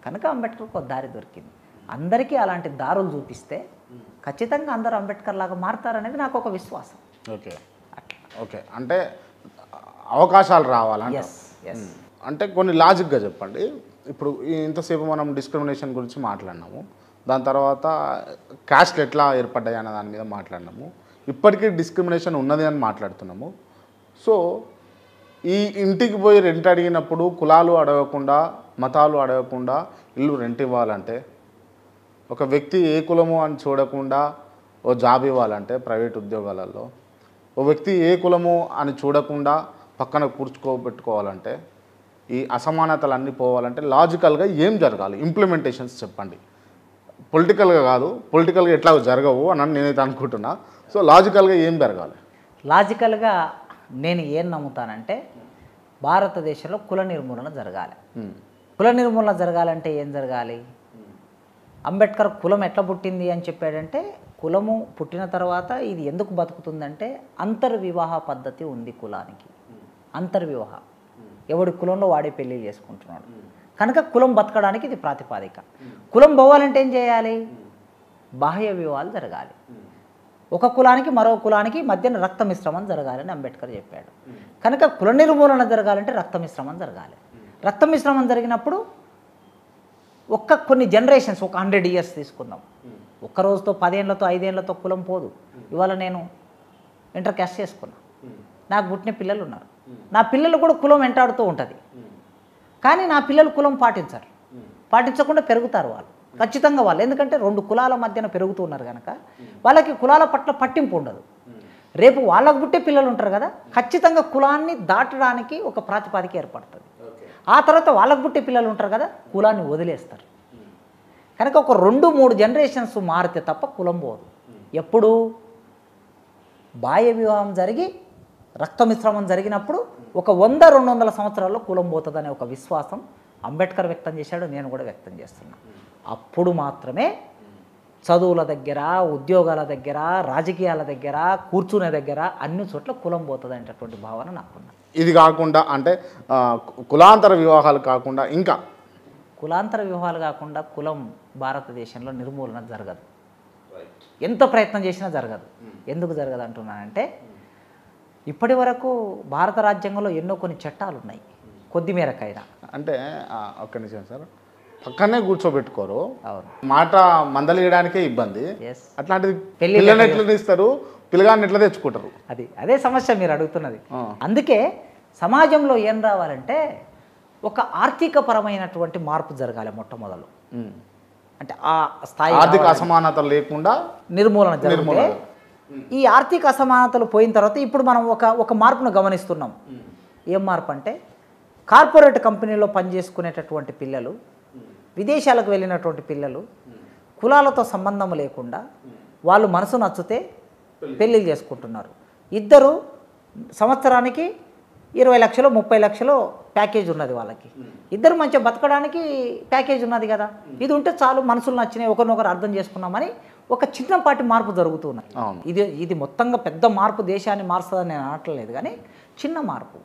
కనుక అంబేద్కర్కి ఒక దారి దొరికింది. అందరికీ అలాంటి దారులు చూపిస్తే ఖచ్చితంగా అందరూ అంబేద్కర్ లాగా మారుతారనేది నాకు ఒక విశ్వాసం. ఓకే ఓకే అంటే అవకాశాలు రావాలంటే అంటే కొన్ని లాజిక్గా చెప్పండి. ఇప్పుడు ఇంతసేపు మనం డిస్క్రిమినేషన్ గురించి మాట్లాడినాము, దాని తర్వాత క్యాస్ట్ ఎట్లా ఏర్పడ్డాయి అనే దాని మీద మాట్లాడినాము, ఇప్పటికీ డిస్క్రిమినేషన్ ఉన్నది అని మాట్లాడుతున్నాము. సో ఈ ఇంటికి పోయి రెంట్ అడిగినప్పుడు కులాలు అడగకుండా మతాలు అడగకుండా ఇల్లు రెంట్ ఇవ్వాలంటే, ఒక వ్యక్తి ఏ కులము అని చూడకుండా ఓ జాబ్ ఇవ్వాలంటే ప్రైవేట్ ఉద్యోగాలలో, ఓ వ్యక్తి ఏ కులము అని చూడకుండా పక్కన కూర్చుకోబెట్టుకోవాలంటే, ఈ అసమానతలన్నీ పోవాలంటే లాజికల్గా ఏం జరగాలి? ఇంప్లిమెంటేషన్స్ చెప్పండి. పొలిటికల్గా కాదు, పొలిటికల్గా ఎట్లా జరగవు అని నేనైతే అనుకుంటున్నా. సో లాజికల్గా ఏం జరగాలి? లాజికల్గా నేను ఏం నమ్ముతానంటే భారతదేశంలో కుల నిర్మూలన జరగాలి. కుల నిర్మూలన జరగాలంటే ఏం జరగాలి? అంబేద్కర్ కులం ఎట్లా పుట్టింది అని చెప్పాడంటే, కులము పుట్టిన తర్వాత ఇది ఎందుకు బతుకుతుందంటే అంతర్వివాహ పద్ధతి ఉంది కులానికి. అంతర్వివాహ, ఎవడి కులంలో వాడే పెళ్ళి చేసుకుంటున్నాడు కనుక కులం బతకడానికి ఇది ప్రాతిపాదిక. కులం పోవాలంటే ఏం చేయాలి? బాహ్య వివాహాలు జరగాలి. ఒక కులానికి మరో కులానికి మధ్యన రక్త మిశ్రమం జరగాలని అంబేద్కర్ చెప్పాడు. కనుక కుల నిర్మూలన జరగాలంటే రక్త మిశ్రమం జరగాలి. రక్త మిశ్రమం జరిగినప్పుడు కొన్ని జనరేషన్స్, ఒక 100 years తీసుకుందాం. ఒక్క రోజుతో 10 ఏళ్లతో 5 ఏళ్లతో కులం పోదు. ఇవాళ నేను ఇంటర్ క్యాస్ట్ చేసుకున్నా, నాకు పుట్టిన పిల్లలు ఉన్నారు, నా పిల్లలు కూడా కులం వెంటాడుతూ ఉంటుంది. కానీ నా పిల్లలు కులం పాటించరు, పాటించకుండా పెరుగుతారు వాళ్ళు ఖచ్చితంగా వాళ్ళు. ఎందుకంటే 2 కులాల మధ్యన పెరుగుతూ ఉన్నారు కనుక వాళ్ళకి కులాల పట్ల పట్టింపు ఉండదు. రేపు వాళ్ళకు పుట్టే పిల్లలు ఉంటారు కదా, ఖచ్చితంగా కులాన్ని దాటడానికి ఒక ప్రాతిపాదిక ఏర్పడుతుంది. ఆ తర్వాత వాళ్ళకు పుట్టే పిల్లలు ఉంటారు కదా, కులాన్ని వదిలేస్తారు. కనుక ఒక 2-3 జనరేషన్స్ మారితే తప్ప కులం పోదు. ఎప్పుడు బాహ్య వివాహం జరిగి రక్త మిశ్రమం జరిగినప్పుడు ఒక 100-200 సంవత్సరాల్లో కులం పోతుందనే ఒక విశ్వాసం అంబేద్కర్ వ్యక్తం చేశాడు, నేను కూడా వ్యక్తం చేస్తున్నా. అప్పుడు మాత్రమే చదువుల దగ్గర, ఉద్యోగాల దగ్గర, రాజకీయాల దగ్గర, కూర్చునే దగ్గర అన్ని చోట్ల కులం పోతుంది అనేటటువంటి భావన నాకున్నది. ఇది కాకుండా అంటే కులాంతర వివాహాలు కాకుండా ఇంకా కులాంతర వివాహాలు కాకుండా కులం భారతదేశంలో నిర్మూలన జరగదు. ఎంత ప్రయత్నం చేసినా జరగదు. ఎందుకు జరగదు అంటున్నానంటే, ఇప్పటి వరకు భారత రాజ్యాంగంలో ఎన్నో కొన్ని చట్టాలు ఉన్నాయి, కొద్ది మేరకైనా. అంటే ఒక్క నిమిషం సార్, పక్కనే కూర్చోబెట్టుకోరు, అవును, మాట మందలియడానికే ఇబ్బంది. అట్లాంటిది పెళ్లి పిల్లని ఎట్లా తీస్తారు, పిల్లగాన్ని ఎట్లా తెచ్చుకుంటారు? అదే సమస్య మీరు అడుగుతున్నది. అందుకే సమాజంలో ఏం రావాలంటే ఒక ఆర్థికపరమైనటువంటి మార్పు జరగాలి మొట్టమొదలు. అంటే ఆ స్థాయి ఆర్థిక అసమానతలు లేకుండా నిర్మూలన జరిగితే, ఈ ఆర్థిక అసమానతలు పోయిన తర్వాత ఇప్పుడు మనం ఒక మార్పును గమనిస్తున్నాం. ఏం మార్పు అంటే, కార్పొరేట్ కంపెనీలో పనిచేసుకునేటటువంటి పిల్లలు, విదేశాలకు వెళ్ళినటువంటి పిల్లలు, కులాలతో సంబంధం లేకుండా వాళ్ళు మనసు నచ్చితే పెళ్ళిళ్ళు చేసుకుంటున్నారు. ఇద్దరు సంవత్సరానికి 20 లక్షలు 30 లక్షలు ప్యాకేజ్ ఉన్నది వాళ్ళకి. ఇద్దరు మంచిగా బతకడానికి ప్యాకేజ్ ఉన్నది కదా, ఇది ఉంటే చాలు, మనసులు నచ్చినాయి, ఒకరినొకరు అర్థం చేసుకున్నామని ఒక చిన్నపాటి మార్పు జరుగుతున్నది. ఇది మొత్తంగా పెద్ద మార్పు, దేశాన్ని మారుస్తుందని నేను అనట్లేదు, కానీ చిన్న మార్పు.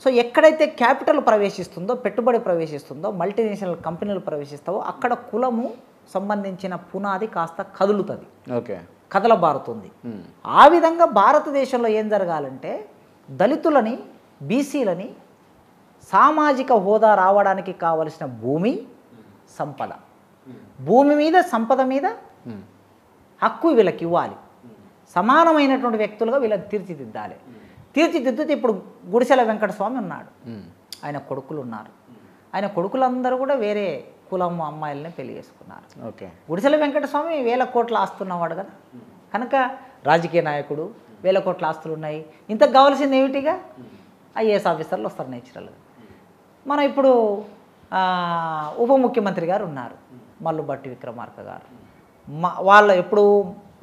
సో ఎక్కడైతే క్యాపిటల్ ప్రవేశిస్తుందో, పెట్టుబడి ప్రవేశిస్తుందో, మల్టీనేషనల్ కంపెనీలు ప్రవేశిస్తావో అక్కడ కులము సంబంధించిన పునాది కాస్త కదులుతుంది, కదలబారుతుంది. ఆ విధంగా భారతదేశంలో ఏం జరగాలంటే, దళితులని, బీసీలని సామాజిక హోదా రావడానికి కావలసిన భూమి, సంపద, భూమి మీద, సంపద మీద హక్కు వీళ్ళకి ఇవ్వాలి. సమానమైనటువంటి వ్యక్తులుగా వీళ్ళని తీర్చిదిద్దాలి. తీర్చిదిద్దితే ఇప్పుడు గుడిసెల వెంకటస్వామి ఉన్నాడు, ఆయన కొడుకులు ఉన్నారు. ఆయన కొడుకులందరూ కూడా వేరే కులం అమ్మాయిలని పెళ్లి చేసుకున్నారు. గుడిసెల వెంకటస్వామి 1000 కోట్ల ఆస్తున్నవాడు కదా, కనుక రాజకీయ నాయకుడు, 1000 కోట్ల ఆస్తులు ఉన్నాయి. ఇంతకు కావాల్సింది ఏమిటిగా? ఐఏఎస్ ఆఫీసర్లు వస్తారు నేచురల్గా. మనం ఇప్పుడు ఉప ముఖ్యమంత్రి గారు ఉన్నారు, మల్లు బట్టి విక్రమార్క గారు, వాళ్ళ ఎప్పుడు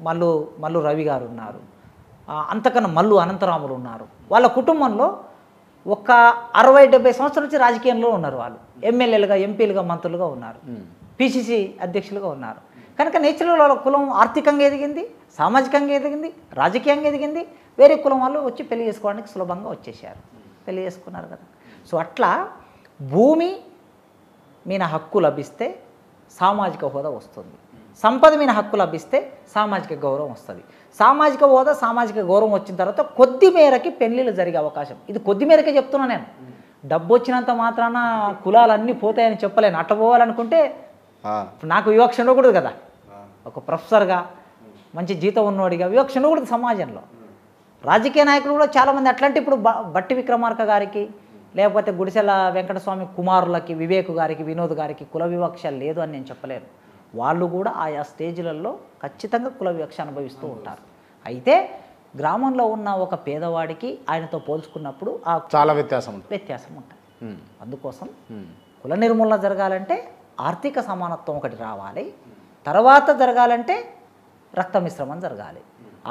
మల్లు రవి గారు ఉన్నారు, అంతకన్నా మల్లు అనంతరాములు ఉన్నారు. వాళ్ళ కుటుంబంలో ఒక 60-70 సంవత్సరాల నుంచి రాజకీయంలో ఉన్నారు. వాళ్ళు ఎమ్మెల్యేలుగా, ఎంపీలుగా, మంత్రులుగా ఉన్నారు, పిసిసి అధ్యక్షులుగా ఉన్నారు. కనుక నేచురల్ వాళ్ళ కులం ఆర్థికంగా ఎదిగింది, సామాజికంగా ఎదిగింది, రాజకీయంగా ఎదిగింది. వేరే కులం వాళ్ళు వచ్చి పెళ్లి చేసుకోవడానికి సులభంగా వచ్చేసారు, పెళ్లి చేసుకున్నారు కదా. సో అట్లా భూమి, మీద హక్కు లభిస్తే సామాజిక హోదా వస్తుంది, సంపద మీద హక్కు లభిస్తే సామాజిక గౌరవం వస్తుంది. సామాజిక హోదా సామాజిక గౌరవం వచ్చిన తర్వాత కొద్ది మేరకి పెళ్ళిళ్ళు జరిగే అవకాశం, ఇది కొద్ది మేరకే చెప్తున్నా నేను. డబ్బు వచ్చినంత మాత్రాన కులాలన్నీ పోతాయని చెప్పలేను. అట్లా పోవాలనుకుంటే నాకు వివక్ష ఉండకూడదు కదా. ఒక ప్రొఫెసర్గా మంచి జీతం ఉన్నవాడిగా వివక్ష ఉండకూడదు సమాజంలో. రాజకీయ నాయకులు కూడా చాలామంది అట్లాంటి ఇప్పుడు బట్టి విక్రమార్క గారికి లేకపోతే గుడిసెల వెంకటస్వామి కుమారులకి, వివేక్ గారికి, వినోద్ గారికి కుల వివక్ష లేదు అని నేను చెప్పలేను. వాళ్ళు కూడా ఆయా స్టేజ్లలో ఖచ్చితంగా కుల వివక్ష అనుభవిస్తూ ఉంటారు. అయితే గ్రామంలో ఉన్న ఒక పేదవాడికి ఆయనతో పోల్చుకున్నప్పుడు ఆ చాలా వ్యత్యాసం ఉంటుంది. అందుకోసం కుల నిర్మూలన జరగాలంటే ఆర్థిక సమానత్వం ఒకటి రావాలి, తర్వాత జరగాలంటే రక్త మిశ్రమం జరగాలి.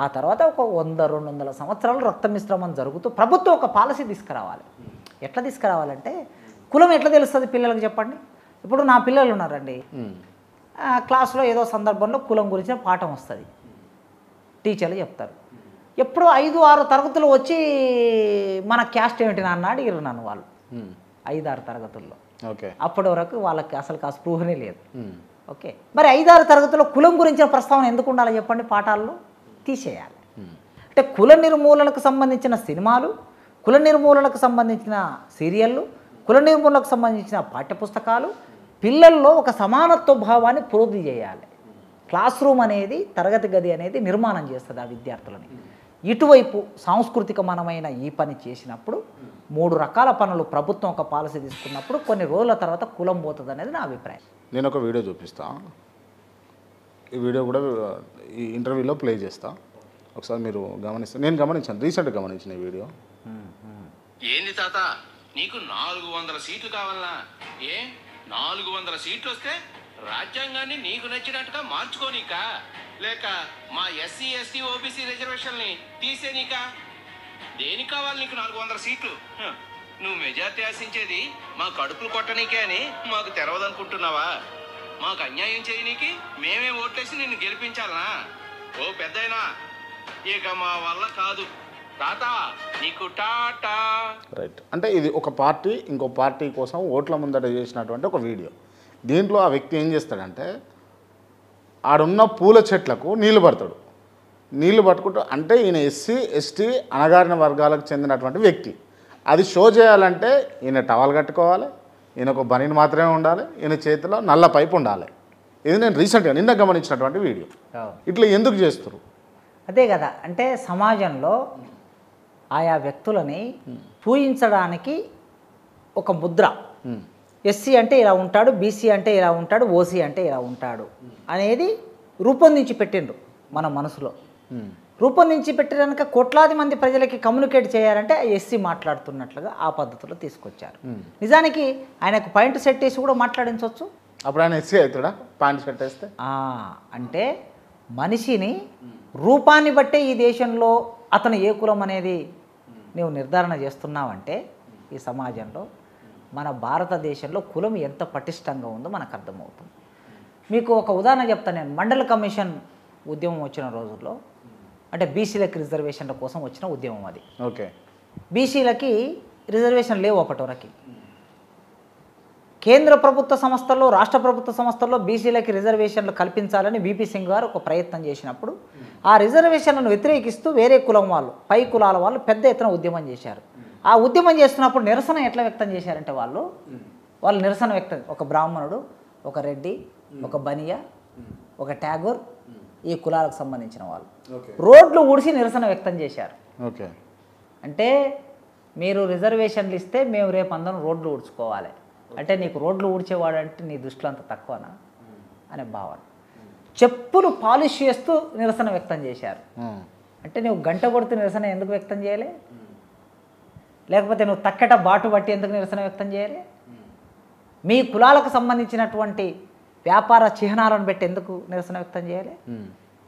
ఆ తర్వాత ఒక 100-200 సంవత్సరాలు రక్త మిశ్రమం జరుగుతూ ప్రభుత్వం ఒక పాలసీ తీసుకురావాలి. ఎట్లా తీసుకురావాలంటే కులం ఎట్లా తెలుస్తుంది పిల్లలకు చెప్పండి. ఇప్పుడు నా పిల్లలు ఉన్నారండి, క్లాస్లో ఏదో సందర్భంలో కులం గురించిన పాఠం వస్తుంది, టీచర్లు చెప్తారు. ఎప్పుడో 5-6 తరగతులు వచ్చి మన క్యాస్ట్ ఏమిటి నాన్న అడిగారు నన్ను వాళ్ళు 5-6 తరగతుల్లో. ఓకే, అప్పటి వరకు వాళ్ళకి అసలు ఆ స్పృహనే లేదు. ఓకే, మరి 5-6 తరగతుల్లో కులం గురించిన ప్రస్తావన ఎందుకు ఉండాలో చెప్పండి, పాఠాల్లో తీసేయాలి. అంటే కుల నిర్మూలనకు సంబంధించిన సినిమాలు, కుల నిర్మూలనకు సంబంధించిన సీరియళ్ళు, కుల నిర్మూలనకు సంబంధించిన పాఠ్యపుస్తకాలు పిల్లల్లో ఒక సమానత్వ భావాన్ని పురోధి చేయాలి. క్లాస్ రూమ్ అనేది, తరగతి గది అనేది నిర్మాణం చేస్తుంది ఆ విద్యార్థులని. ఇటువైపు సాంస్కృతికమైన ఈ పని చేసినప్పుడు 3 రకాల పనులు ప్రభుత్వం ఒక పాలసీ తీసుకున్నప్పుడు కొన్ని రోజుల తర్వాత కులం పోతుంది అనేది నా అభిప్రాయం. నేను ఒక వీడియో చూపిస్తాను, ఈ వీడియో కూడా ఈ ఇంటర్వ్యూలో ప్లే చేస్తా, ఒకసారి మీరు గమనిస్తే. నేను గమనించాను, రీసెంట్గా గమనించిన ఈ వీడియో. ఏంది తాత, నీకు 400 సీట్లు కావాలనా? ఏ 400 సీట్లు వస్తే రాజ్యాంగాన్ని నీకు నచ్చినట్టుగా మార్చుకోనీకా, లేక మా ఎస్సీ ఎస్టీ ఓబీసీ రిజర్వేషన్ని తీసేనీకా? దేనికి కావాలి నీకు 400 సీట్లు? నువ్వు మెజార్టీ ఆశించేది మా కడుపులు కొట్టనీకే అని మాకు తెలవదనుకుంటున్నావా? మాకు అన్యాయం చేయనీకి మేమే ఓట్లేసి నిన్ను గెలిపించాలనా? ఓ పెద్దయినా, ఇక మా వల్ల కాదు తాత, నీకు టాటా. రైట్, అంటే ఇది ఒక పార్టీ ఇంకో పార్టీ కోసం ఓట్ల ముందట చేసినటువంటి ఒక వీడియో. దీంట్లో ఆ వ్యక్తి ఏం చేస్తాడంటే ఆడున్న పూల చెట్లకు నీళ్లు పడతాడు. నీళ్లు పట్టుకుంటూ, అంటే ఈయన ఎస్సీ ఎస్టీ అణగారిన వర్గాలకు చెందినటువంటి వ్యక్తి. అది షో చేయాలంటే ఈయన టవల్ కట్టుకోవాలి, ఈయన ఒక బనీన్ మాత్రమే ఉండాలి, ఈయన చేతిలో నల్ల పైపు ఉండాలి. ఇది నేను రీసెంట్గా నిన్న గమనించినటువంటి వీడియో. ఇట్లా ఎందుకు చేస్తారు? అదే కదా, అంటే సమాజంలో ఆయా వ్యక్తులని పూజించడానికి ఒక ముద్ర, ఎస్సీ అంటే ఇలా ఉంటాడు, బీసీ అంటే ఇలా ఉంటాడు, ఓసీ అంటే ఇలా ఉంటాడు అనేది రూపొందించి పెట్టిండ్రు మన మనసులో. రూపొందించి పెట్టినాక కోట్లాది మంది ప్రజలకి కమ్యూనికేట్ చేయాలంటే ఎస్సీ మాట్లాడుతున్నట్లుగా ఆ పద్ధతిలో తీసుకొచ్చారు. నిజానికి ఆయనకు పాయింట్ సెట్ వేసి కూడా మాట్లాడించవచ్చు. అప్పుడు ఆయన ఎస్సీ అవుతాడా పాయింట్ సెట్ వేస్తే? అంటే మనిషిని రూపాన్ని బట్టే ఈ దేశంలో అతను ఏ కులం అనేది నీవు నిర్ధారణ చేస్తున్నావంటే ఈ సమాజంలో మన భారతదేశంలో కులం ఎంత పటిష్టంగా ఉందో మనకు అర్థమవుతుంది. మీకు ఒక ఉదాహరణ చెప్తాను నేను. మండల కమిషన్ ఉద్యమం వచ్చిన రోజుల్లో, అంటే బీసీలకి రిజర్వేషన్ల కోసం వచ్చిన ఉద్యమం అది. ఓకే, బీసీలకి రిజర్వేషన్ లేవు అప్పటివరకు. కేంద్ర ప్రభుత్వ సంస్థల్లో, రాష్ట్ర ప్రభుత్వ సంస్థల్లో బీసీలకి రిజర్వేషన్లు కల్పించాలని వీపీ సింగ్ గారు ఒక ప్రయత్నం చేసినప్పుడు ఆ రిజర్వేషన్లను వ్యతిరేకిస్తూ వేరే కులం వాళ్ళు, పై కులాల వాళ్ళు పెద్ద ఎత్తున ఉద్యమం చేశారు. ఆ ఉద్యమం చేస్తున్నప్పుడు నిరసన ఎట్లా వ్యక్తం చేశారంటే వాళ్ళు నిరసన వ్యక్తం, ఒక బ్రాహ్మణుడు, ఒక రెడ్డి, ఒక బనియా, ఒక ట్యాగోర్, ఈ కులాలకు సంబంధించిన వాళ్ళు రోడ్లు ఊడిసి నిరసన వ్యక్తం చేశారు. ఓకే, అంటే మీరు రిజర్వేషన్లు ఇస్తే మేము రేపు అందరం రోడ్లు ఊడ్చుకోవాలి, అంటే నీకు రోడ్లు ఊడ్చేవాడు అంటే నీ దృష్టిలో అంత తక్కువనా అనే భావన. చెప్పులు పాలిష్ చేస్తూ నిరసన వ్యక్తం చేశారు. అంటే నువ్వు గంట కొడుతూ నిరసన ఎందుకు వ్యక్తం చేయాలి? లేకపోతే నువ్వు తక్కట బాటు బట్టి ఎందుకు నిరసన వ్యక్తం చేయాలి? మీ కులాలకు సంబంధించినటువంటి వ్యాపార చిహ్నాలను పెట్టి ఎందుకు నిరసన వ్యక్తం చేయాలి?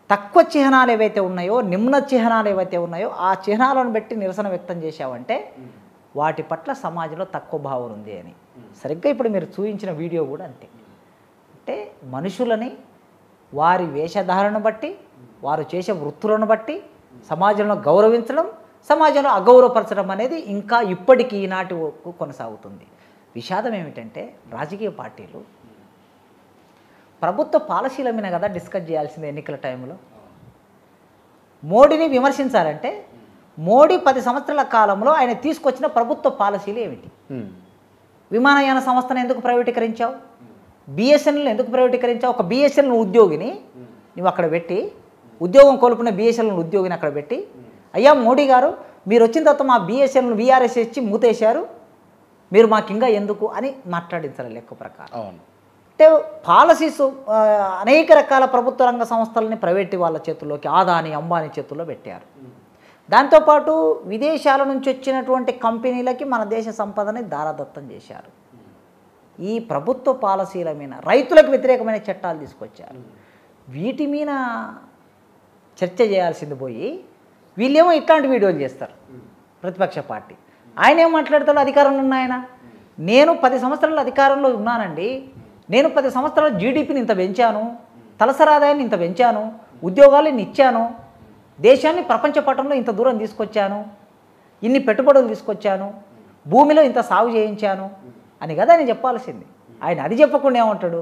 తక్కువ చిహ్నాలు ఏవైతే ఉన్నాయో, నిమ్న చిహ్నాలు ఏవైతే ఉన్నాయో ఆ చిహ్నాలను పెట్టి నిరసన వ్యక్తం చేశావంటే వాటి పట్ల సమాజంలో తక్కువ భావన ఉంది అని. సరిగ్గా ఇప్పుడు మీరు చూపించిన వీడియో కూడా అంతే. అంటే మనుషులని వారి వేషధారణను బట్టి, వారు చేసే వృత్తులను బట్టి సమాజంలో గౌరవించడం, సమాజంలో అగౌరవపరచడం అనేది ఇంకా ఇప్పటికీ ఈనాటి కొనసాగుతుంది. విషాదం ఏమిటంటే రాజకీయ పార్టీలు ప్రభుత్వ పాలసీల మీద కదా డిస్కస్ చేయాల్సింది ఎన్నికల టైంలో. మోడీని విమర్శించాలంటే మోడీ 10 సంవత్సరాల కాలంలో ఆయన తీసుకొచ్చిన ప్రభుత్వ పాలసీలు ఏమిటి? విమానయాన సంస్థను ఎందుకు ప్రైవేటీకరించావు? బిఎస్ఎన్ఎల్ ఎందుకు ప్రైవేటీకరించావు? ఒక బిఎస్ఎన్ఎల్ ఉద్యోగిని నువ్వు అక్కడ పెట్టి, ఉద్యోగం కోల్పోయిన బిఎస్ఎన్ఎల్ ఉద్యోగిని అక్కడ పెట్టి, అయ్యా మోడీ గారు మీరు వచ్చిన తర్వాత మా బిఎస్ఎన్ఎల్ విఆర్ఎస్ ఇచ్చి మూతేశారు, మీరు మాకు ఇంకా ఎందుకు అని మాట్లాడించాలి లెక్క ప్రకారం. అవును. అంటే పాలసీస్ అనేక రకాల ప్రభుత్వ రంగ సంస్థలని ప్రైవేటు వాళ్ళ చేతుల్లోకి, ఆదాని అంబానీ చేతుల్లో పెట్టారు. దాంతోపాటు విదేశాల నుంచి వచ్చినటువంటి కంపెనీలకి మన దేశ సంపదని దారాదత్తం చేశారు. ఈ ప్రభుత్వ పాలసీల మీద రైతులకు వ్యతిరేకమైన చట్టాలు తీసుకొచ్చారు. వీటి మీద చర్చ చేయాల్సింది పోయి వీళ్ళేమో ఇట్లాంటి వీడియోలు చేస్తారు ప్రతిపక్ష పార్టీ. ఆయన ఏం మాట్లాడతాడు? అధికారంలో ఉన్న ఆయన, నేను 10 సంవత్సరాల అధికారంలో ఉన్నానండి, నేను 10 సంవత్సరాల జీడిపిని ఇంత పెంచాను, తలసరి ఆదాయాన్ని ఇంత పెంచాను, ఉద్యోగాలను ఇచ్చాను, దేశాన్ని ప్రపంచ పటంలో ఇంత దూరం తీసుకొచ్చాను, ఇన్ని పెట్టుబడులు తీసుకొచ్చాను, భూమిలో ఇంత సాగు చేయించాను అని కదా ఆయన చెప్పాల్సింది. ఆయన అది చెప్పకుండా ఏమంటాడు?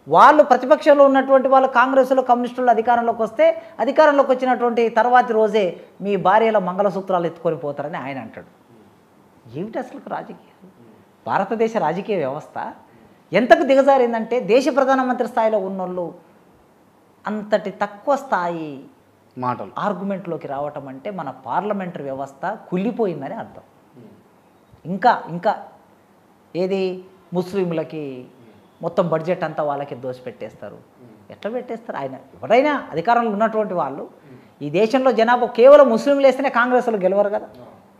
వాళ్ళు ప్రతిపక్షంలో ఉన్నటువంటి వాళ్ళు కాంగ్రెస్లో కమ్యూనిస్టులు అధికారంలోకి వస్తే అధికారంలోకి వచ్చినటువంటి తర్వాతి రోజే మీ భార్యల మంగళసూత్రాలు ఎత్తుకొని పోతారని ఆయన అంటాడు. ఏమిటి అసలు రాజకీయాలు? భారతదేశ రాజకీయ వ్యవస్థ ఎంతకు దిగజారిందంటే దేశ ప్రధానమంత్రి స్థాయిలో ఉన్నోళ్ళు అంతటి తక్కువ స్థాయి మాటలు ఆర్గ్యుమెంట్లోకి రావటం అంటే మన పార్లమెంటరీ వ్యవస్థ కుళ్ళిపోయిందని అర్థం. ఇంకా ఏది ముస్లింలకి మొత్తం బడ్జెట్ అంతా వాళ్ళకి దోసిపెట్టేస్తారు. ఎట్లా పెట్టేస్తారు? ఆయన ఎవరైనా అధికారంలో ఉన్నటువంటి వాళ్ళు ఈ దేశంలో జనాభా కేవలం ముస్లింలు వేస్తేనే కాంగ్రెస్లో గెలవరు కదా,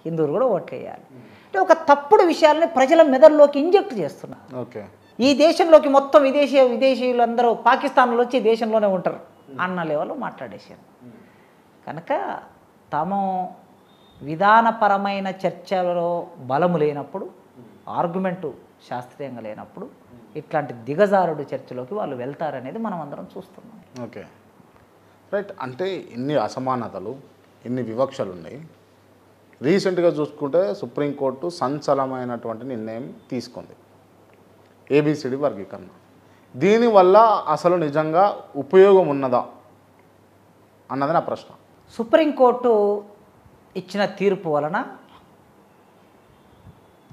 హిందువులు కూడా ఓట్లు వేయాలి. అంటే ఒక తప్పుడు విషయాలని ప్రజల మెదడులోకి ఇంజెక్ట్ చేస్తున్నారు. ఓకే. ఈ దేశంలోకి మొత్తం విదేశీయులందరూ పాకిస్తాన్లో వచ్చి దేశంలోనే ఉంటారు అన్న లెవెల్లో మాట్లాడేశారు. కనుక తాము విధానపరమైన చర్చలో బలము లేనప్పుడు, ఆర్గ్యుమెంటు శాస్త్రీయంగా లేనప్పుడు ఇట్లాంటి దిగజారుడు చర్చలోకి వాళ్ళు వెళ్తారనేది మనం అందరం చూస్తున్నాం. Okay, right. అంటే ఇన్ని అసమానతలు, ఇన్ని వివక్షలు ఉన్నాయి. రీసెంట్గా చూసుకుంటే సుప్రీంకోర్టు సంచలనమైనటువంటి నిర్ణయం తీసుకుంది, ఏబిసిడి వర్గీకరణ. దీనివల్ల అసలు నిజంగా ఉపయోగం ఉన్నదా అన్నది నా ప్రశ్న. సుప్రీంకోర్టు ఇచ్చిన తీర్పు వలన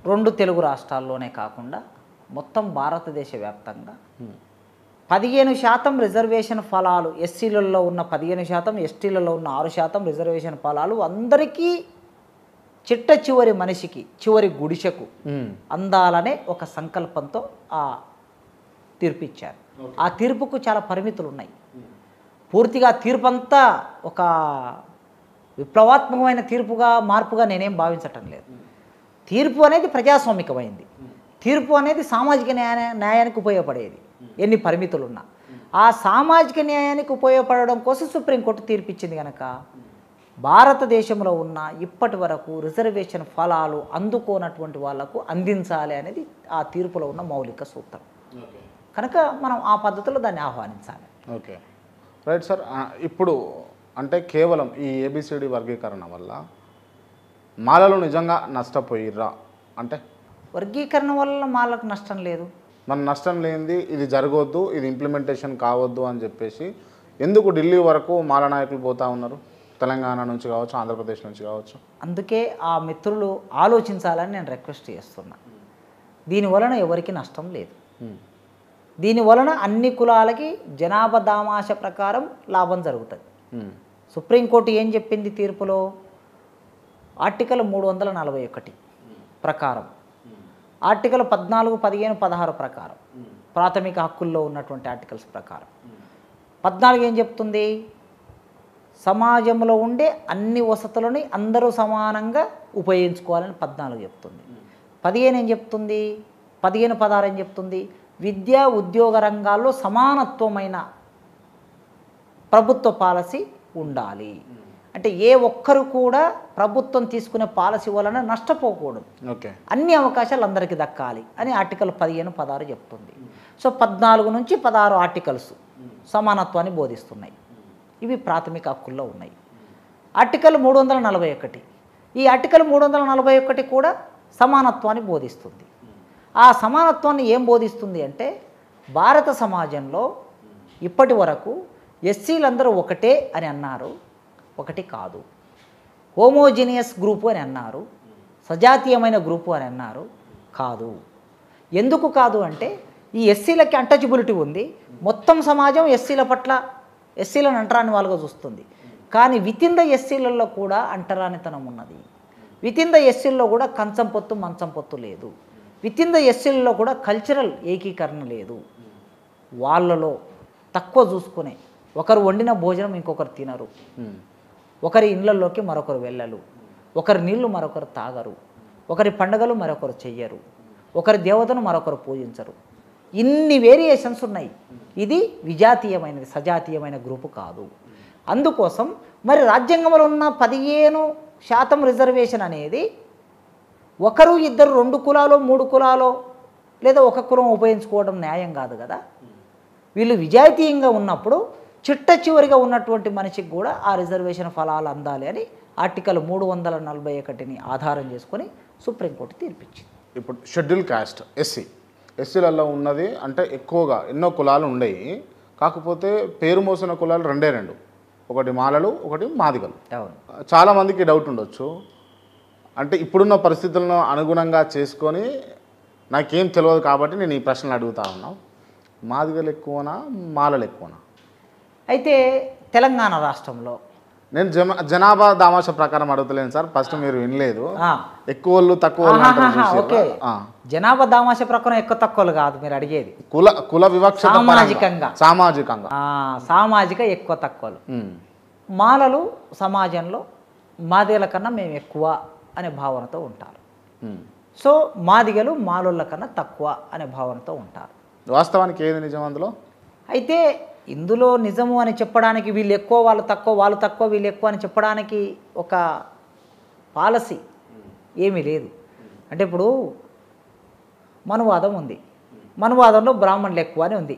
2 తెలుగు రాష్ట్రాల్లోనే కాకుండా మొత్తం భారతదేశ వ్యాప్తంగా 15% రిజర్వేషన్ ఫలాలు, ఎస్సీలలో ఉన్న 15%, ఎస్టీలలో ఉన్న 6% రిజర్వేషన్ ఫలాలు అందరికీ చిట్ట చివరి మనిషికి, చివరి గుడిసెకు అందాలనే ఒక సంకల్పంతో ఆ తీర్పు ఇచ్చారు. ఆ తీర్పుకు చాలా పరిమితులు ఉన్నాయి. పూర్తిగా తీర్పంతా ఒక విప్లవాత్మకమైన తీర్పుగా, మార్పుగా నేనేం భావించటం లేదు. తీర్పు అనేది ప్రజాస్వామికమైంది. తీర్పు అనేది సామాజిక న్యాయానికి ఉపయోగపడేది ఎన్ని పరిమితులున్నా. ఆ సామాజిక న్యాయానికి ఉపయోగపడడం కోసం సుప్రీంకోర్టు తీర్పు ఇచ్చింది కనుక భారతదేశంలో ఉన్న ఇప్పటి వరకు రిజర్వేషన్ ఫలాలు అందుకోనటువంటి వాళ్లకు అందించాలి అనేది ఆ తీర్పులో ఉన్న మౌలిక సూత్రం. కనుక మనం ఆ పద్ధతిలో దాన్ని ఆహ్వానించాలి. Okay, right sir. ఇప్పుడు అంటే కేవలం ఈ ఏబిసిడి వర్గీకరణ వల్ల మాలలు నిజంగా నష్టపోయిర్రా? అంటే వర్గీకరణ వల్ల మాలకు నష్టం లేదు. మన నష్టం లేనిది ఇది జరగవద్దు, ఇది ఇంప్లిమెంటేషన్ కావద్దు అని చెప్పేసి ఎందుకు ఢిల్లీ వరకు మాల నాయకులు పోతూ ఉన్నారు? తెలంగాణ నుంచి కావచ్చు, ఆంధ్రప్రదేశ్ నుంచి కావచ్చు. అందుకే ఆ మిత్రులు ఆలోచించాలని నేను రిక్వెస్ట్ చేస్తున్నా. దీనివలన ఎవరికి నష్టం లేదు. దీనివలన అన్ని కులాలకి జనాభా దామాష ప్రకారం లాభం జరుగుతుంది. సుప్రీంకోర్టు ఏం చెప్పింది తీర్పులో? ఆర్టికల్ 341 ప్రకారం, ఆర్టికల్ 14, 15, 16 ప్రకారం, ప్రాథమిక హక్కుల్లో ఉన్నటువంటి ఆర్టికల్స్ ప్రకారం 14 ఏం చెప్తుంది? సమాజంలో ఉండే అన్ని వసతులని అందరూ సమానంగా ఉపయోగించుకోవాలని 14 చెప్తుంది. 15 ఏం చెప్తుంది? 15, 16 ఏం చెప్తుంది? విద్యా ఉద్యోగ రంగాల్లో సమానత్వమైన ప్రభుత్వ పాలసీ ఉండాలి. అంటే ఏ ఒక్కరు కూడా ప్రభుత్వం తీసుకునే పాలసీ వలన నష్టపోకూడదు, ఓకే, అన్ని అవకాశాలు అందరికీ దక్కాలి అని ఆర్టికల్ 15, 16 చెప్తుంది. సో 14 నుంచి 16 ఆర్టికల్స్ సమానత్వాన్ని బోధిస్తున్నాయి. ఇవి ప్రాథమిక హక్కుల్లో ఉన్నాయి. ఆర్టికల్ 341, ఈ ఆర్టికల్ 341 కూడా సమానత్వాన్ని బోధిస్తుంది. ఆ సమానత్వాన్ని ఏం బోధిస్తుంది అంటే భారత సమాజంలో ఇప్పటి వరకు ఎస్సీలందరూ ఒకటే అని అన్నారు, ఒకటి కాదు. హోమోజినియస్ గ్రూపు అని అన్నారు, సజాతీయమైన గ్రూపు అని అన్నారు, కాదు. ఎందుకు కాదు అంటే ఈ ఎస్సీలకి అంటచబిలిటీ ఉంది, మొత్తం సమాజం ఎస్సీల పట్ల ఎస్సీలను అంటరాని వాళ్ళగా చూస్తుంది. కానీ వితిన్ ద ఎస్సీలలో కూడా అంటరానితనం ఉన్నది. వితిన్ ద ఎస్సీల్లో కూడా కంచం పొత్తు మంచం పొత్తు లేదు. వితిన్ ద ఎస్సీల్లో కూడా కల్చరల్ ఏకీకరణ లేదు. వాళ్ళలో తక్కువ చూసుకునే ఒకరు వండిన భోజనం ఇంకొకరు తినరు, ఒకరి ఇళ్ళల్లోకి మరొకరు వెళ్ళరు, ఒకరి నీళ్లు మరొకరు తాగరు, ఒకరి పండుగలు మరొకరు చెయ్యరు, ఒకరి దేవతను మరొకరు పూజించరు. ఇన్ని వేరియేషన్స్ ఉన్నాయి. ఇది విజాతీయమైనది, సజాతీయమైన గ్రూపు కాదు. అందుకోసం మరి రాజ్యాంగంలో ఉన్న 15% రిజర్వేషన్ అనేది ఒకరు ఇద్దరు 2 కులాలో 3 కులాలో లేదా ఒక కులం ఉపయోగించుకోవడం న్యాయం కాదు కదా. వీళ్ళు విజాతీయంగా ఉన్నప్పుడు చిట్ట చివరిగా ఉన్నటువంటి మనిషికి కూడా ఆ రిజర్వేషన్ ఫలాలు అందాలి అని ఆర్టికల్ 341ని ఆధారం చేసుకొని సుప్రీంకోర్టు తీర్పిచ్చింది. ఇప్పుడు షెడ్యూల్ కాస్ట్ ఎస్సీలలో ఉన్నది అంటే ఎక్కువగా ఎన్నో కులాలు ఉండేవి, కాకపోతే పేరు మోసిన కులాలు 2, ఒకటి మాలలు, ఒకటి మాదిగలు. చాలామందికి డౌట్ ఉండొచ్చు, అంటే ఇప్పుడున్న పరిస్థితులను అనుగుణంగా చేసుకొని నాకేం తెలియదు కాబట్టి నేను ఈ ప్రశ్నలు అడుగుతా ఉన్నా. మాదిగలు ఎక్కువనా మాలలు ఎక్కువనా? అయితే తెలంగాణ రాష్ట్రంలో నేను జనాభా దామాష ప్రకారం అడుగుతలేను సార్, ఫస్ట్ మీరు వినలేదు. ఎక్కువ వాళ్ళు తక్కువ వాళ్ళు అంటారు. ఓకే, జనాభా దామాష ప్రకారం ఎక్కువ తక్కువలు కాదు మీరు అడిగేది, కుల వివక్ష సామాజిక ఎక్కువ తక్కువలు. మాలలు సమాజంలో మాదిగల కన్నా మేము ఎక్కువ అనే భావనతో ఉంటారు. సో మాదిగలు మాలోళ్ళ కన్నా తక్కువ అనే భావనతో ఉంటారు. వాస్తవానికి ఏది నిజం అందులో? అయితే ఇందులో నిజము అని చెప్పడానికి వీళ్ళు ఎక్కువ వాళ్ళు తక్కువ, వాళ్ళు తక్కువ వీళ్ళు ఎక్కువ అని చెప్పడానికి ఒక పాలసీ ఏమీ లేదు. అంటే ఇప్పుడు మనువాదం ఉంది, మనువాదంలో బ్రాహ్మణులు ఎక్కువ అని ఉంది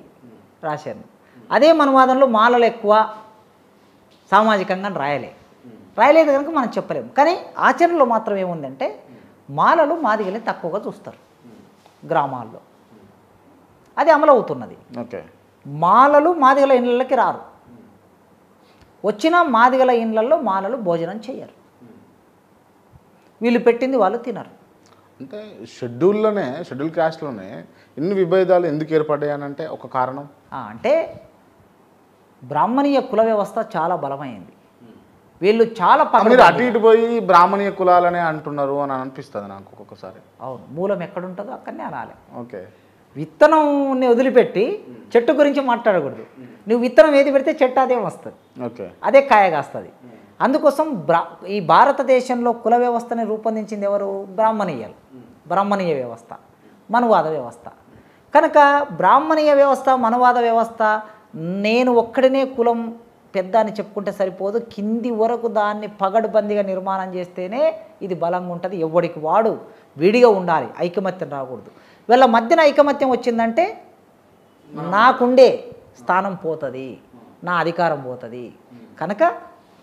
రాశాను. అదే మనువాదంలో మాలలు ఎక్కువ సామాజికంగా రాయలేదు కనుక మనం చెప్పలేము. కానీ ఆచరణలో మాత్రం ఏముందంటే మాలలు మాదిగల్ని తక్కువగా చూస్తారు గ్రామాల్లో, అది అమలవుతున్నది. ఓకే, మాలలు మాదిగల ఇళ్ళకి రారు, వచ్చిన మాదిగల ఇళ్ళల్లో మాలలు భోజనం చేయరు, వీళ్ళు పెట్టింది వాళ్ళు తినరు. అంటే షెడ్యూల్ కాస్ట్లోనే ఇన్ని విభేదాలు ఎందుకు ఏర్పడ్డాయనంటే ఒక కారణం అంటే బ్రాహ్మణీయ కుల వ్యవస్థ చాలా బలమైంది. వీళ్ళు చాలా అటు ఇటు పోయి బ్రాహ్మణీయ కులాలనే అంటున్నారు అని అనిపిస్తుంది నాకు ఒక్కొక్కసారి. అవును, మూలం ఎక్కడుంటుందో అక్కడనే అనాలి. ఓకే, విత్తనం వదిలిపెట్టి చెట్టు గురించి మాట్లాడకూడదు. నువ్వు విత్తనం ఏది పెడితే చెట్టు అదే వస్తుంది, ఓకే, అదే కాయ కాస్తుంది. అందుకోసం ఈ భారతదేశంలో కుల వ్యవస్థని రూపొందించింది ఎవరు? బ్రాహ్మణీయ వ్యవస్థ, మనువాద వ్యవస్థ. కనుక బ్రాహ్మణీయ వ్యవస్థ, మనువాద వ్యవస్థ, నేను ఒక్కడినే కులం పెద్ద అని చెప్పుకుంటే సరిపోదు, కింది వరకు దాన్ని పగడుబందిగా నిర్మాణం చేస్తేనే ఇది బలంగా ఉంటుంది. ఎవడికి వాడు విడిగా ఉండాలి, ఐకమత్యం రాకూడదు. వీళ్ళ మధ్యన ఐకమత్యం వచ్చిందంటే నాకుండే స్థానం పోతుంది, నా అధికారం పోతుంది. కనుక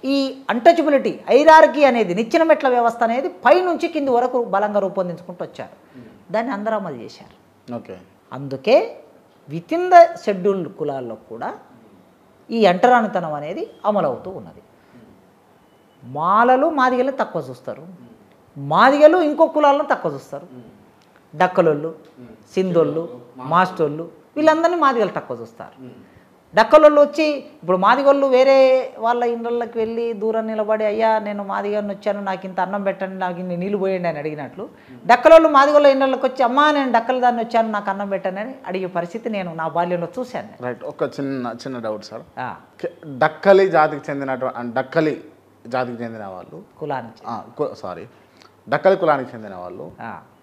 ఈ అంటచబిలిటీ హైరార్కీ అనేది, నిచ్చెన మెట్ల వ్యవస్థ అనేది పైనుంచి కింది వరకు బలంగా రూపొందించుకుంటూ వచ్చారు. దాన్ని అందరూ అమలు చేశారు. ఓకే, అందుకే వితిన్ ద షెడ్యూల్డ్ కులాల్లో కూడా ఈ అంటరానితనం అనేది అమలవుతూ ఉన్నది. మాలలు మాదిగలు తక్కువ చూస్తారు, మాదిగలు ఇంకో కులాలను తక్కువ చూస్తారు. డక్కలోళ్ళు, సింధోళ్ళు, మాస్టోళ్ళు వీళ్ళందరినీ మాదిగలు తక్కువ చూస్తారు. డక్కలోళ్ళు వచ్చి ఇప్పుడు మాదిగోళ్ళు వేరే వాళ్ళ ఇళ్ళకి వెళ్ళి దూరం నిలబడి, అయ్యా నేను మాదిగారిని వచ్చాను, నాకు ఇంత అన్నం పెట్టండి, నాకు ఇన్ని నీళ్ళు పోయండి అని అడిగినట్లు, డక్కలోళ్ళు మాదిగోళ్ళ ఇళ్ళకి వచ్చి, అమ్మా నేను డక్కల దాన్ని వచ్చాను, నాకు అన్నం పెట్టండి అని అడిగే పరిస్థితి నేను నా బాల్యంలో చూశాను. రైట్, ఒక చిన్న డౌట్ సార్. డక్కలి జాతికి చెందిన వాళ్ళు డక్కలి కులానికి చెందిన వాళ్ళు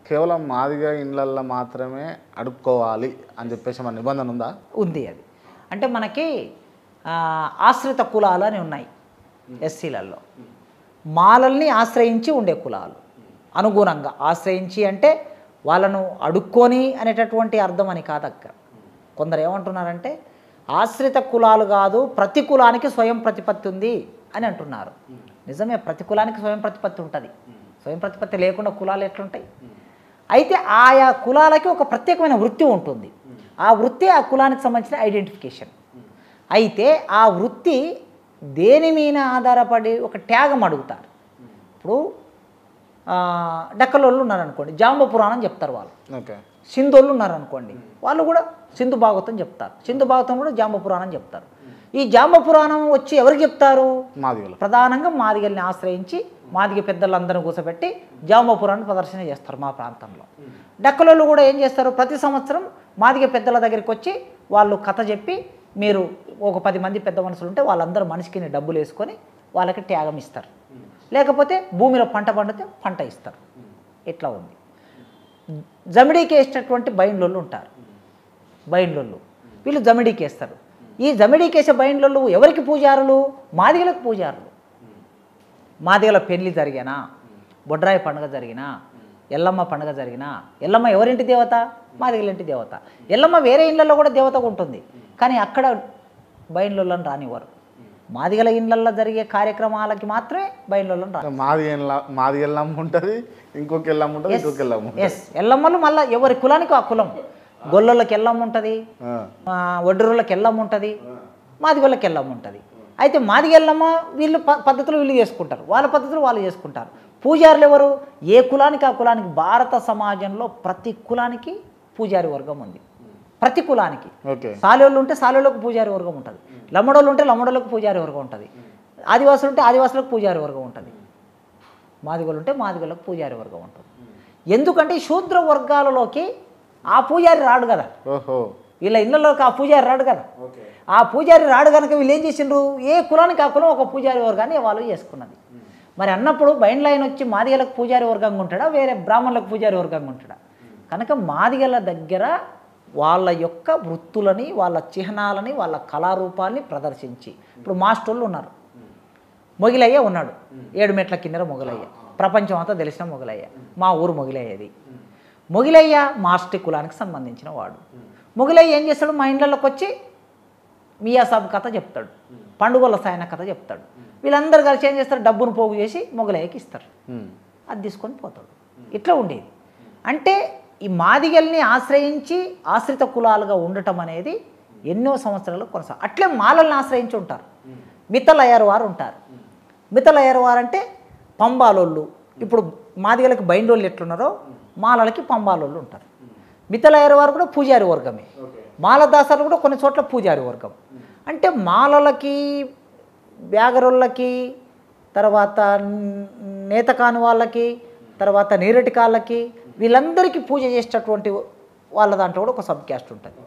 కేవలం మాదిగ ఇళ్ళల్లో మాత్రమే అడుక్కోవాలి అని చెప్పేసి మన నిబంధన ఉందా? ఉంది. అది అంటే మనకి ఆశ్రిత కులాలు అని ఉన్నాయి ఎస్సీలలో. మాలల్ని ఆశ్రయించి ఉండే కులాలు, అనుగుణంగా ఆశ్రయించి అంటే వాళ్ళను అడుక్కొని అనేటటువంటి అర్థం అని కాదక్క. కొందరు ఏమంటున్నారంటే ఆశ్రిత కులాలు కాదు, ప్రతి కులానికి స్వయం ప్రతిపత్తి ఉంది అని అంటున్నారు. నిజమే, ప్రతి కులానికి స్వయం ప్రతిపత్తి ఉంటుంది. స్వయం ప్రతిపత్తి లేకుండా కులాలు ఎట్లుంటాయి? అయితే ఆయా కులాలకి ఒక ప్రత్యేకమైన వృత్తి ఉంటుంది. ఆ వృత్తి ఆ కులానికి సంబంధించిన ఐడెంటిఫికేషన్. అయితే ఆ వృత్తి దేని మీద ఆధారపడి ఒక త్యాగం అడుగుతారు. ఇప్పుడు డక్కలోళ్ళు ఉన్నారనుకోండి, జాంబ పురాణం చెప్తారు వాళ్ళు. ఓకే. సింధోళ్ళు ఉన్నారనుకోండి, వాళ్ళు కూడా సింధు భాగవతం చెప్తారు. సింధు భాగవతం కూడా జాంబ పురాణం చెప్తారు. ఈ జాంబ పురాణం వచ్చి ఎవరికి చెప్తారు? మాదిగలు. ప్రధానంగా మాదిగల్ని ఆశ్రయించి మాదిగ పెద్దలందరూ కూర్చోబెట్టి జాంబ పురాణం ప్రదర్శన చేస్తారు మా ప్రాంతంలో. డక్కలోళ్ళు కూడా ఏం చేస్తారు? ప్రతి సంవత్సరం మాదిగ పెద్దల దగ్గరికి వచ్చి వాళ్ళు కథ చెప్పి, మీరు ఒక 10 మంది పెద్ద మనుషులు ఉంటే వాళ్ళందరూ మనిషికి డబ్బులు వేసుకొని వాళ్ళకి త్యాగం ఇస్తారు. లేకపోతే భూమిలో పంట పండితే పంట ఇస్తారు. ఇట్లా ఉంది. జమిడీకి వేసేటటువంటి బైండ్లోళ్ళు ఉంటారు. బైండ్లోళ్ళు వీళ్ళు జమిడీకి వేస్తారు. ఈ జమిడీకి వేసే బైండ్లోళ్ళు ఎవరికి పూజారులు? మాదిగలకు పూజారులు. మాదిగల పెళ్లి జరిగినా, బొడ్రాయి పండుగ జరిగినా, ఎల్లమ్మ పండుగ జరిగినా, ఎల్లమ్మ ఎవరింటి దేవత? మాదిగలింటి దేవత. ఎల్లమ్మ వేరే ఇళ్ళల్లో కూడా దేవతగా ఉంటుంది, కానీ అక్కడ బైండ్లోళ్ళని రానివ్వరు. మాదిగల ఇళ్ళల్లో జరిగే కార్యక్రమాలకి మాత్రమే బైండ్లోళ్ళని రాని. మాది ఎల్లమ్మ ఉంటుంది, ఇంకొక ఎల్లమ్మ ఉంటుంది, ఇంకొక ఎల్లమ్మ ఉంటుంది. ఎస్, ఎల్లమ్మలు మళ్ళీ ఎవరి కులానికి ఆ కులం. గొల్లళ్ళకి ఎల్లమ్మ ఉంటుంది, ఒడ్డరుళ్ళకి ఎల్లమ్మ ఉంటుంది, మాదిగోళ్ళకి ఎల్లమ్మ ఉంటుంది. అయితే మాదిగ ఎల్లమ్మ వీళ్ళు పద్ధతులు వీళ్ళు చేసుకుంటారు, వాళ్ళ పద్ధతులు వాళ్ళు చేసుకుంటారు. పూజారులు ఎవరు? ఏ కులానికి ఆ కులానికి. భారత సమాజంలో ప్రతి కులానికి పూజారి వర్గం ఉంది. ప్రతి కులానికి. సాలోళ్ళు ఉంటే సాలోళ్ళకు పూజారి వర్గం ఉంటుంది, లమ్మడోళ్ళు ఉంటే లమ్మడోళ్ళకు పూజారి వర్గం ఉంటుంది, ఆదివాసులు ఉంటే ఆదివాసులకు పూజారి వర్గం ఉంటుంది, మాదిగోళ్ళు ఉంటే మాదిగోళ్ళకు పూజారి వర్గం ఉంటుంది. ఎందుకంటే శూద్ర వర్గాలలోకి ఆ పూజారి రాడు కదా, వీళ్ళ ఇళ్ళలోకి ఆ పూజారి రాడు కదా. ఆ పూజారి రాడు కనుక వీళ్ళు ఏం చేసిండ్రు? ఏ కులానికి ఆ కులం ఒక పూజారి వర్గాన్ని వాళ్ళు చేసుకున్నది. మరి అన్నప్పుడు బైండ్ లైన్ వచ్చి మాదిగలకు పూజారి వర్గంగా ఉంటాడా, వేరే బ్రాహ్మణులకు పూజారి వర్గంగా ఉంటాడా? కనుక మాదిగల దగ్గర వాళ్ళ యొక్క వృత్తులని, వాళ్ళ చిహ్నాలని, వాళ్ళ కళారూపాన్ని ప్రదర్శించి, ఇప్పుడు మాస్టర్లు ఉన్నారు. మొగిలయ్య ఉన్నాడు, 7 మెట్ల కింద మొగలయ్య, ప్రపంచం అంతా తెలిసిన మొగలయ్య, మా ఊరు మొగిలయ్యది. మొగిలయ్య మాస్టి కులానికి సంబంధించిన వాడు. మొగిలయ్య ఏం చేస్తాడు? మా ఇండ్లలోకి వచ్చి మియా సాబ్ కథ చెప్తాడు, పండుగల సాయన కథ చెప్తాడు. వీళ్ళందరూ కలిసి ఏం చేస్తారు? డబ్బును పోగు చేసి మొగలయ్యకి ఇస్తారు, అది తీసుకొని పోతాడు. ఇట్లా ఉండేది. అంటే ఈ మాదిగల్ని ఆశ్రయించి ఆశ్రిత కులాలుగా ఉండటం అనేది ఎన్నో సంవత్సరాలు కొనసాగు. అట్లే మాలల్ని ఆశ్రయించి ఉంటారు. మితలయ్యారు వారు ఉంటారు. మితలయ్యారు వారు అంటే పంబాలోళ్ళు. ఇప్పుడు మాదిగలకి బైండోళ్ళు ఎట్లున్నారో మాలలకి పంబాలోళ్ళు ఉంటారు. మితలయ్యారు వారు కూడా పూజారి వర్గమే. మాలదాసాలు కూడా కొన్ని చోట్ల పూజారి వర్గం. అంటే మాలలకి, బ్యాగరుళ్ళకి, తర్వాత నేతకాని వాళ్ళకి, తర్వాత నీరటి కాళ్ళకి, వీళ్ళందరికీ పూజ చేసేటటువంటి వాళ్ళ దాంట్లో కూడా ఒక సబ్ క్యాస్ట్ ఉంటుంది.